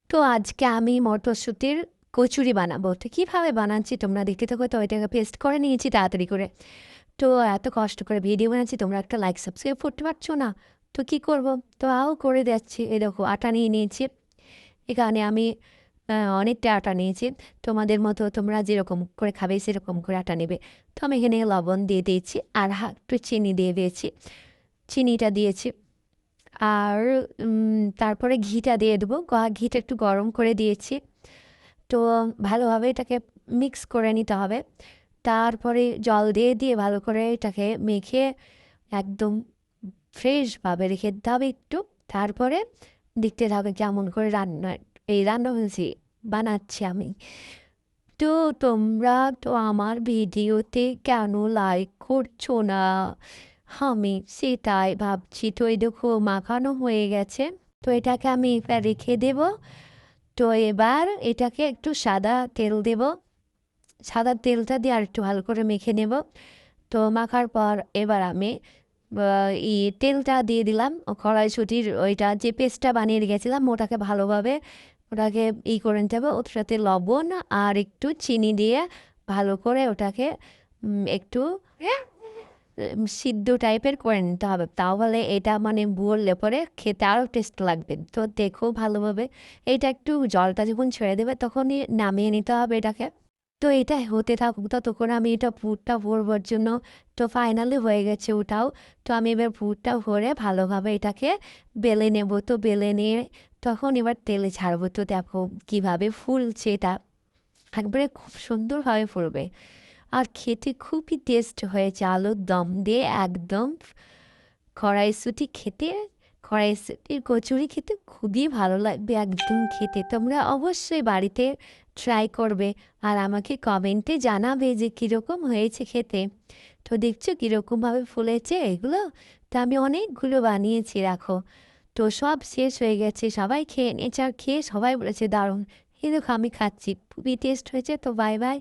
তো আজকে আমি মটরশুঁটির কচুরি বানাবো। তো কীভাবে বানাচ্ছি তোমরা দেখতে থাকো। তো এটাকে পেস্ট করে নিয়েছি তাড়াতাড়ি করে। তো এত কষ্ট করে ভিডিও বানাচ্ছি, তোমরা একটা লাইক সাবস্ক্রাইব করতে পারছো না। তো কি করব, তো করে যাচ্ছি। এই দেখো আটা নিয়ে নিয়েছি। এখানে আমি অনেকটা আটা নিয়েছি। তোমাদের মতো তোমরা যেরকম করে খাবে সেরকম করে আটা নেবে। তো আমি এখানে লবণ দিয়ে দিয়েছি আর একটু চিনি দিয়ে দিয়েছি। চিনিটা দিয়েছি আর তারপরে ঘিটা দিয়ে দেবো। ঘিটা একটু গরম করে দিয়েছি। তো ভালোভাবে এটাকে মিক্স করে নিতে হবে। তারপরে জল দিয়ে দিয়ে ভালো করে এটাকে মেখে একদম ফ্রেশভাবে রেখে দিতে হবে একটু। তারপরে দেখতে হবে কেমন করে রান্না হয়েছি, বানাচ্ছি আমি। তো তোমরা তো আমার ভিডিওতে কেন লাইক করছো না, আমি সেটাই ভাবছি। তো এই দেখো মাখানো হয়ে গেছে। তো এটাকে আমি এবার রেখে দেব। তো এবার এটাকে একটু সাদা তেল দেব। সাদা তেলটা দিয়ে আর একটু ভালো করে মেখে নেব। তো মাখার পর এবার আমি তেলটা দিয়ে দিলাম। কড়াইশুঁটির ওইটা যে পেস্টটা বানিয়ে রেখেছিলাম ওটাকে ভালোভাবে ওটাকে করে নিতে হবে। ওর সাথে লবণ আর একটু চিনি দিয়ে ভালো করে ওটাকে একটু সিদ্ধ টাইপের করে নিতে হবে। তাহলে এটা মানে বললে পরে খেতে আরও টেস্ট লাগবে। তো দেখো ভালোভাবে এটা একটু জলটা যখন ছেড়ে দেবে তখনই নামিয়ে নিতে হবে এটাকে। তো এটা হতে থাকুক, ততক্ষণ আমি এটা পুরটা ভরবার জন্য। তো ফাইনালি হয়ে গেছে ওটাও। তো আমি এবার পুরটা ভরে ভালোভাবে এটাকে বেলে নেব। তো বেলে নিয়ে তখন এবার তেলে ছাড়বো। তো দেখো কীভাবে ফুলছে এটা, একবারে খুব সুন্দরভাবে ফুলবে আর খেতে খুবই টেস্ট হয়েছে। আলুর দম দিয়ে একদম কড়াইশুঁটি খেতে, কড়াইশুঁটির কচুরি খেতে খুবই ভালো লাগবে একদম খেতে। তোমরা অবশ্যই বাড়িতে ট্রাই করবে আর আমাকে কমেন্টে জানাবে যে কীরকম হয়েছে খেতে। তো দেখছো কীরকমভাবে ফুলেছে এগুলো। তো আমি অনেকগুলো বানিয়েছি রাখো। তো সব শেষ হয়ে গেছে, সবাই খেয়ে নিয়েছে আর খেয়ে সবাই বলেছে দারুণ। এই দেখো আমি খাচ্ছি, খুবই টেস্ট হয়েছে। তো বাই বাই।